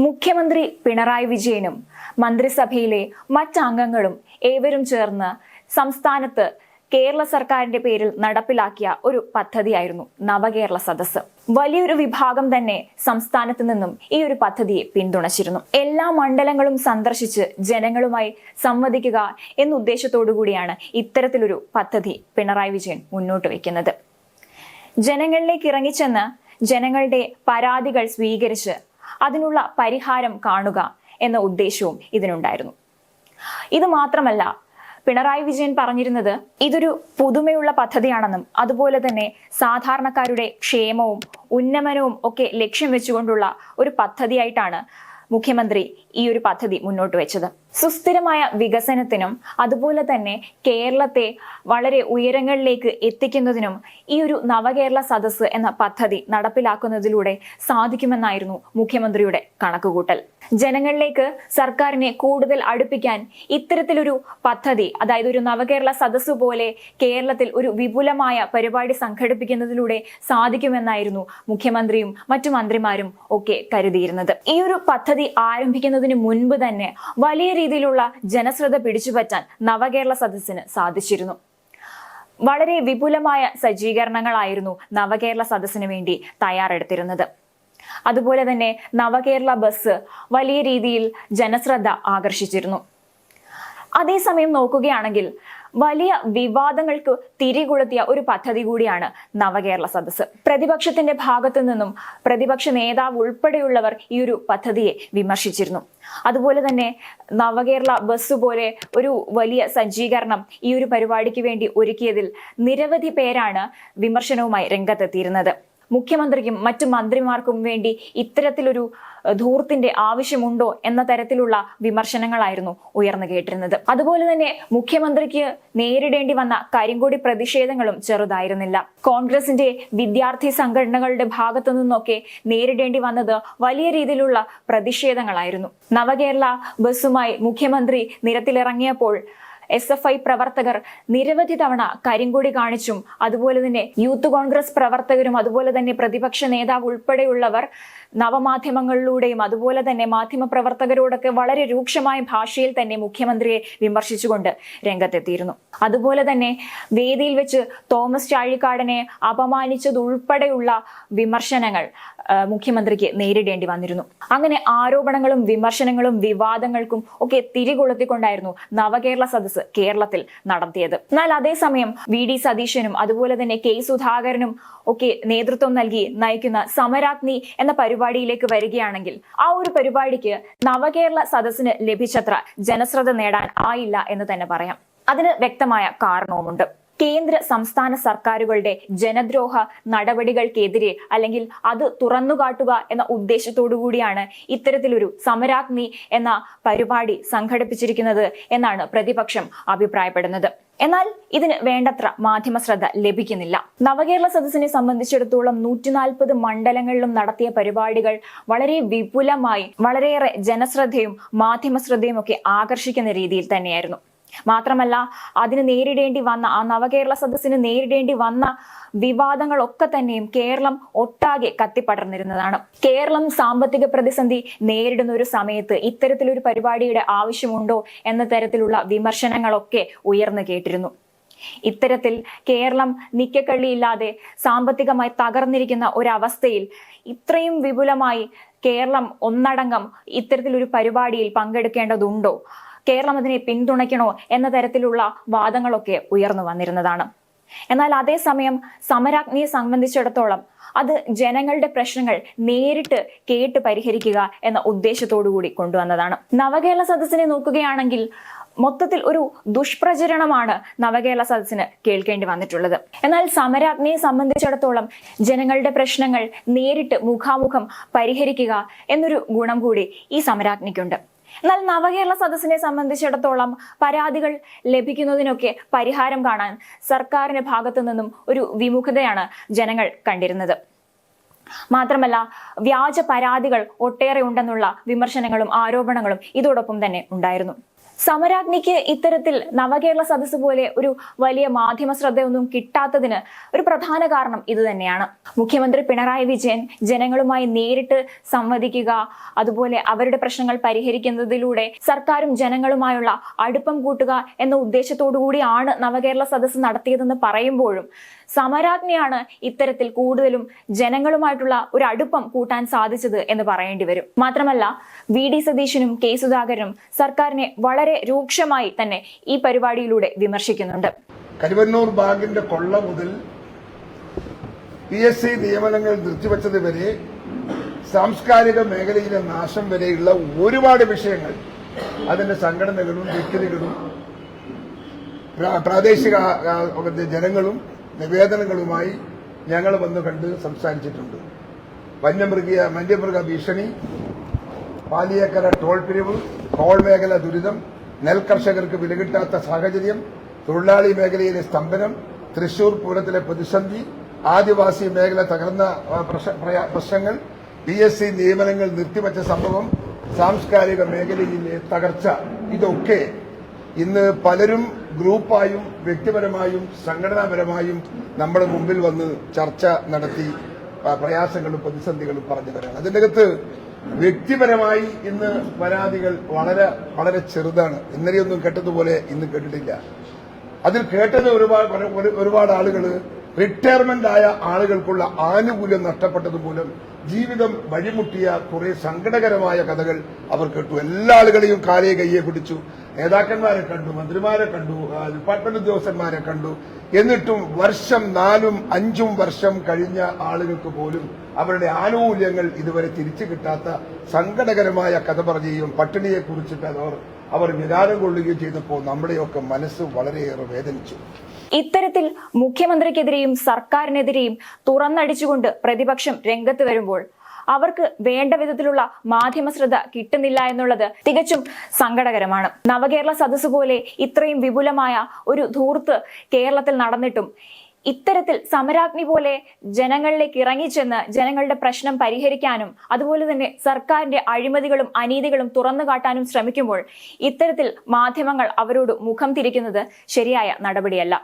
മുഖ്യമന്ത്രി പിണറായി വിജയനും മന്ത്രിസഭയിലെ മറ്റംഗങ്ങളും ഏവരും ചേർന്ന് സംസ്ഥാനത്ത് കേരള സർക്കാരിന്റെ പേരിൽ നടപ്പിലാക്കിയ ഒരു പദ്ധതിയായിരുന്നു നവകേരള സദസ്സ്. വലിയൊരു വിഭാഗം തന്നെ സംസ്ഥാനത്ത് നിന്നും ഈ ഒരു പദ്ധതിയെ പിന്തുണച്ചിരുന്നു. എല്ലാ മണ്ഡലങ്ങളും സന്ദർശിച്ച് ജനങ്ങളുമായി സംവദിക്കുക എന്ന ഉദ്ദേശത്തോടു കൂടിയാണ് ഇത്തരത്തിലൊരു പദ്ധതി പിണറായി വിജയൻ മുന്നോട്ട് വയ്ക്കുന്നത്. ജനങ്ങളിലേക്ക് ഇറങ്ങിച്ചെന്ന് ജനങ്ങളുടെ പരാതികൾ സ്വീകരിച്ച് അതിനുള്ള പരിഹാരം കാണുക എന്ന ഉദ്ദേശവും ഇതിനുണ്ടായിരുന്നു. ഇത് മാത്രമല്ല, പിണറായി വിജയൻ പറഞ്ഞിരുന്നത് ഇതൊരു പുതുമയുള്ള പദ്ധതിയാണെന്നും അതുപോലെ തന്നെ സാധാരണക്കാരുടെ ക്ഷേമവും ഉന്നമനവും ഒക്കെ ലക്ഷ്യം വെച്ചുകൊണ്ടുള്ള ഒരു പദ്ധതിയായിട്ടാണ് മുഖ്യമന്ത്രി ഈ ഒരു പദ്ധതി മുന്നോട്ട് വെച്ചത്. സുസ്ഥിരമായ വികസനത്തിനും അതുപോലെ തന്നെ കേരളത്തെ വളരെ ഉയരങ്ങളിലേക്ക് എത്തിക്കുന്നതിനും ഈ ഒരു നവകേരള സദസ്സ് എന്ന പദ്ധതി നടപ്പിലാക്കുന്നതിലൂടെ സാധിക്കുമെന്നായിരുന്നു മുഖ്യമന്ത്രിയുടെ കണക്കുകൂട്ടൽ. ജനങ്ങളിലേക്ക് സർക്കാരിനെ കൂടുതൽ അടുപ്പിക്കാൻ ഇത്തരത്തിലൊരു പദ്ധതി, അതായത് ഒരു നവകേരള സദസ്സ് പോലെ കേരളത്തിൽ ഒരു വിപുലമായ പരിപാടി സംഘടിപ്പിക്കുന്നതിലൂടെ സാധിക്കുമെന്നായിരുന്നു മുഖ്യമന്ത്രിയും മറ്റു മന്ത്രിമാരും ഒക്കെ കരുതിയിരുന്നത്. ഈ ഒരു പദ്ധതി ആരംഭിക്കുന്നതിന് മുൻപ് തന്നെ വലിയ രീതിയിലുള്ള ജനശ്രദ്ധ പിടിച്ചുപറ്റാൻ നവകേരള സദസ്സിന് സാധിച്ചിരുന്നു. വളരെ വിപുലമായ സജ്ജീകരണങ്ങളായിരുന്നു നവകേരള സദസ്സിന് വേണ്ടി തയ്യാറെടുത്തിരുന്നത്. അതുപോലെ തന്നെ നവകേരള ബസ് വലിയ രീതിയിൽ ജനശ്രദ്ധ ആകർഷിച്ചിരുന്നു. അതേസമയം നോക്കുകയാണെങ്കിൽ വലിയ വിവാദങ്ങൾക്ക് തിരികൊളുത്തിയ ഒരു പദ്ധതി കൂടിയാണ് നവകേരള സദസ്സ്. പ്രതിപക്ഷത്തിന്റെ ഭാഗത്തു നിന്നും പ്രതിപക്ഷ നേതാവ് ഉൾപ്പെടെയുള്ളവർ ഈ ഒരു പദ്ധതിയെ വിമർശിച്ചിരുന്നു. അതുപോലെ തന്നെ നവകേരള ബസ് പോലെ ഒരു വലിയ സജ്ജീകരണം ഈ ഒരു പരിപാടിക്ക് വേണ്ടി ഒരുക്കിയതിൽ നിരവധി പേരാണ് വിമർശനവുമായി രംഗത്തെത്തിയിരുന്നത്. മുഖ്യമന്ത്രിക്കും മറ്റു മന്ത്രിമാർക്കും വേണ്ടി ഇത്തരത്തിലൊരു ധൂർത്തിന്റെ ആവശ്യമുണ്ടോ എന്ന തരത്തിലുള്ള വിമർശനങ്ങളായിരുന്നു ഉയർന്നു കേട്ടിരുന്നത്. അതുപോലെ തന്നെ മുഖ്യമന്ത്രിക്ക് നേരിടേണ്ടി വന്ന കരിങ്കൊടി പ്രതിഷേധങ്ങളും ചെറുതായിരുന്നില്ല. കോൺഗ്രസിന്റെ വിദ്യാർത്ഥി സംഘടനകളുടെ ഭാഗത്തു നിന്നൊക്കെ നേരിടേണ്ടി വന്നത് വലിയ രീതിയിലുള്ള പ്രതിഷേധങ്ങളായിരുന്നു. നവകേരള ബസ്സുമായി മുഖ്യമന്ത്രി നിരത്തിലിറങ്ങിയപ്പോൾ SFI പ്രവർത്തകർ നിരവധി തവണ കരിങ്കൊടി കാണിച്ചും അതുപോലെ തന്നെ യൂത്ത് കോൺഗ്രസ് പ്രവർത്തകരും അതുപോലെ തന്നെ പ്രതിപക്ഷ നേതാവ് ഉൾപ്പെടെയുള്ളവർ നവമാധ്യമങ്ങളിലൂടെയും അതുപോലെ തന്നെ മാധ്യമപ്രവർത്തകരോടൊക്കെ വളരെ രൂക്ഷമായ ഭാഷയിൽ തന്നെ മുഖ്യമന്ത്രിയെ വിമർശിച്ചുകൊണ്ട് രംഗത്തെത്തിയിരുന്നു. അതുപോലെ തന്നെ വേദിയിൽ വെച്ച് തോമസ് ചാഴിക്കാടനെ അപമാനിച്ചതുൾപ്പെടെയുള്ള വിമർശനങ്ങൾ മുഖ്യമന്ത്രിക്ക് നേരിടേണ്ടി വന്നിരുന്നു. അങ്ങനെ ആരോപണങ്ങളും വിമർശനങ്ങളും വിവാദങ്ങൾക്കും ഒക്കെ തിരികൊളുത്തിക്കൊണ്ടായിരുന്നു നവകേരള സദസ്സ് കേരളത്തിൽ നടത്തിയത്. എന്നാൽ അതേസമയം VD സതീശനും അതുപോലെ തന്നെ K സുധാകരനും ഒക്കെ നേതൃത്വം നൽകി നയിക്കുന്ന സമരാഗ്നി എന്ന പരിപാടിയിലേക്ക് വരികയാണെങ്കിൽ ആ ഒരു പരിപാടിക്ക് നവകേരള സദസ്സിന് ലഭിച്ചത്ര ജനശ്രദ്ധ നേടാൻ ആയില്ല എന്ന് തന്നെ പറയാം. അതിന് വ്യക്തമായ കാരണവുമുണ്ട്. കേന്ദ്ര സംസ്ഥാന സർക്കാരുകളുടെ ജനദ്രോഹ നടപടികൾക്കെതിരെ അല്ലെങ്കിൽ അത് തുറന്നുകാട്ടുക എന്ന ഉദ്ദേശത്തോടു കൂടിയാണ് ഇത്തരത്തിലൊരു സമരാഗ്നി എന്ന പരിപാടി സംഘടിപ്പിച്ചിരിക്കുന്നത് എന്നാണ് പ്രതിപക്ഷം അഭിപ്രായപ്പെടുന്നത്. എന്നാൽ ഇതിന് വേണ്ടത്ര മാധ്യമ ശ്രദ്ധ ലഭിക്കുന്നില്ല. നവകേരള സദസ്സിനെ സംബന്ധിച്ചിടത്തോളം 140 മണ്ഡലങ്ങളിലും നടത്തിയ പരിപാടികൾ വളരെ വിപുലമായി വളരെയേറെ ജനശ്രദ്ധയും മാധ്യമ ശ്രദ്ധയും ഒക്കെ ആകർഷിക്കുന്ന രീതിയിൽ തന്നെയായിരുന്നു. മാത്രമല്ല, അതിന് നേരിടേണ്ടി വന്ന ആ നവകേരള സദസ്സിന് നേരിടേണ്ടി വന്ന വിവാദങ്ങളൊക്കെ തന്നെയും കേരളം ഒട്ടാകെ കത്തിപ്പടർന്നിരുന്നതാണ്. കേരളം സാമ്പത്തിക പ്രതിസന്ധി നേരിടുന്ന ഒരു സമയത്ത് ഇത്തരത്തിലൊരു പരിപാടിയുടെ ആവശ്യമുണ്ടോ എന്ന തരത്തിലുള്ള വിമർശനങ്ങളൊക്കെ ഉയർന്നു കേട്ടിരുന്നു. ഇത്തരത്തിൽ കേരളം നിക്കക്കള്ളിയില്ലാതെ സാമ്പത്തികമായി തകർന്നിരിക്കുന്ന ഒരവസ്ഥയിൽ ഇത്രയും വിപുലമായി കേരളം ഒന്നടങ്കം ഇത്തരത്തിലൊരു പരിപാടിയിൽ പങ്കെടുക്കേണ്ടതുണ്ടോ, കേരളം അതിനെ പിന്തുണയ്ക്കണോ എന്ന തരത്തിലുള്ള വാദങ്ങളൊക്കെ ഉയർന്നു വന്നിരുന്നതാണ്. എന്നാൽ അതേസമയം സമരാഗ്നിയെ സംബന്ധിച്ചിടത്തോളം അത് ജനങ്ങളുടെ പ്രശ്നങ്ങൾ നേരിട്ട് കേട്ട് പരിഹരിക്കുക എന്ന ഉദ്ദേശത്തോടു കൂടി കൊണ്ടുവന്നതാണ്. നവകേരള സദസ്സിനെ നോക്കുകയാണെങ്കിൽ മൊത്തത്തിൽ ഒരു ദുഷ്പ്രചരണമാണ് നവകേരള സദസ്സിന് കേൾക്കേണ്ടി വന്നിട്ടുള്ളത്. എന്നാൽ സമരാഗ്നിയെ സംബന്ധിച്ചിടത്തോളം ജനങ്ങളുടെ പ്രശ്നങ്ങൾ നേരിട്ട് മുഖാമുഖം പരിഹരിക്കുക എന്നൊരു ഗുണം കൂടി ഈ സമരാഗ്നിക്കുണ്ട്. എന്നാൽ നവകേരള സദസ്സിനെ സംബന്ധിച്ചിടത്തോളം പരാതികൾ ലഭിക്കുന്നതിനൊക്കെ പരിഹാരം കാണാൻ സർക്കാരിന്റെ ഭാഗത്തു നിന്നും ഒരു വിമുഖതയാണ് ജനങ്ങൾ കണ്ടിരുന്നത്. മാത്രമല്ല, വ്യാജ പരാതികൾ ഒട്ടേറെ ഉണ്ടെന്നുള്ള വിമർശനങ്ങളും ആരോപണങ്ങളും ഇതോടൊപ്പം തന്നെ ഉണ്ടായിരുന്നു. സമരാഗ്നിക്ക് ഇത്തരത്തിൽ നവകേരള സദസ്സ് പോലെ ഒരു വലിയ മാധ്യമ ശ്രദ്ധയൊന്നും കിട്ടാത്തതിന് ഒരു പ്രധാന കാരണം ഇത് തന്നെയാണ്. മുഖ്യമന്ത്രി പിണറായി വിജയൻ ജനങ്ങളുമായി നേരിട്ട് സംവദിക്കുക, അതുപോലെ അവരുടെ പ്രശ്നങ്ങൾ പരിഹരിക്കുന്നതിലൂടെ സർക്കാരും ജനങ്ങളുമായുള്ള അടുപ്പം കൂട്ടുക എന്ന ഉദ്ദേശത്തോടു കൂടിയാണ് നവകേരള സദസ്സ് നടത്തിയതെന്ന് പറയുമ്പോഴും സമരാഗ്നിയാണ് ഇത്തരത്തിൽ കൂടുതലും ജനങ്ങളുമായിട്ടുള്ള ഒരു അടുപ്പം കൂട്ടാൻ സാധിച്ചത് എന്ന് പറയേണ്ടി വരും. മാത്രമല്ല, VD സതീശനും കെ സുധാകരനും സർക്കാരിനെ വളരെ രൂക്ഷമായി തന്നെ ഈ പരിപാടിയിലൂടെ വിമർശിക്കുന്നുണ്ട്. കരുവന്നൂർ ബാങ്കിന്റെ കൊള്ള മുതൽ PSC നിയമനങ്ങൾ നിർത്തിവച്ചത് വരെ സാംസ്കാരിക മേഖലയിലെ നാശം വരെയുള്ള ഒരുപാട് വിഷയങ്ങൾ അതിന്റെ സംഘടനകളും വ്യക്തികളും പ്രാദേശിക ജനങ്ങളും നിവേദനങ്ങളുമായി ഞങ്ങൾ വന്ന് കണ്ട് സംസാരിച്ചിട്ടുണ്ട്. വന്യമൃഗ ഭീഷണി, പാലിയേക്കര ടോൾ പിരിവ്, കോൾ മേഖല ദുരിതം, നെൽകർഷകർക്ക് വില കിട്ടാത്ത സാഹചര്യം, തൊഴിലാളി മേഖലയിലെ സ്തംഭനം, തൃശൂർ പൂരത്തിലെ പ്രതിസന്ധി, ആദിവാസി മേഖല തകർന്ന പ്രശ്നങ്ങൾ, PSC നിയമനങ്ങൾ നിർത്തിവച്ച സംഭവം, സാംസ്കാരിക മേഖലയിലെ തകർച്ച, ഇതൊക്കെ ഇന്ന് പലരും ഗ്രൂപ്പായും വ്യക്തിപരമായും സംഘടനാപരമായും നമ്മുടെ മുമ്പിൽ വന്ന് ചർച്ച നടത്തി പ്രയാസങ്ങളും പ്രതിസന്ധികളും പറഞ്ഞു തരാണ്. അതിന്റെ അകത്ത് വ്യക്തിപരമായി ഇന്ന് പരാതികൾ വളരെ വളരെ ചെറുതാണ്. ഇന്നലെയൊന്നും കേട്ടതുപോലെ ഇന്ന് കേട്ടിട്ടില്ല. അതിൽ കേട്ടത് ഒരുപാട് ആളുകൾ റിട്ടയർമെന്റ് ആയ ആളുകൾക്കുള്ള ആനുകൂല്യം നഷ്ടപ്പെട്ടതുമൂലം ജീവിതം വഴിമുട്ടിയ കുറെ സങ്കടകരമായ കഥകൾ അവർ കേട്ടു. എല്ലാ ആളുകളെയും കാലയെ കയ്യെ പിടിച്ചു. നേതാക്കന്മാരെ കണ്ടു, മന്ത്രിമാരെ കണ്ടു, ഡിപ്പാർട്ട്മെന്റ് ഉദ്യോഗസ്ഥന്മാരെ കണ്ടു. എന്നിട്ടും 4, 5 വർഷം കഴിഞ്ഞ ആളുകൾക്ക് പോലും അവരുടെ ആനുകൂല്യങ്ങൾ ഇതുവരെ തിരിച്ചു കിട്ടാത്ത സങ്കടകരമായ കഥ പറയുകയും പട്ടിണിയെ കുറിച്ചിട്ട് അവർ വികാരം കൊള്ളുകയും ചെയ്തപ്പോൾ നമ്മുടെയൊക്കെ മനസ്സ് വളരെയേറെ വേദനിച്ചു. ഇത്തരത്തിൽ മുഖ്യമന്ത്രിക്കെതിരെയും സർക്കാരിനെതിരെയും തുറന്നടിച്ചുകൊണ്ട് പ്രതിപക്ഷം രംഗത്ത് വരുമ്പോൾ അവർക്ക് വേണ്ട വിധത്തിലുള്ള മാധ്യമ ശ്രദ്ധ കിട്ടുന്നില്ല എന്നുള്ളത് തികച്ചും സങ്കടകരമാണ്. നവകേരള സദസ്സ് പോലെ ഇത്രയും വിപുലമായ ഒരു ധൂർത്ത് കേരളത്തിൽ നടന്നിട്ടും ഇത്തരത്തിൽ സമരാഗ്നി പോലെ ജനങ്ങളിലേക്ക് ഇറങ്ങിച്ചെന്ന് ജനങ്ങളുടെ പ്രശ്നം പരിഹരിക്കാനും അതുപോലെ തന്നെ സർക്കാരിന്റെ അഴിമതികളും അനീതികളും തുറന്നു കാട്ടാനും ശ്രമിക്കുമ്പോൾ ഇത്തരത്തിൽ മാധ്യമങ്ങൾ അവരോട് മുഖം തിരിക്കുന്നത് ശരിയായ നടപടിയല്ല.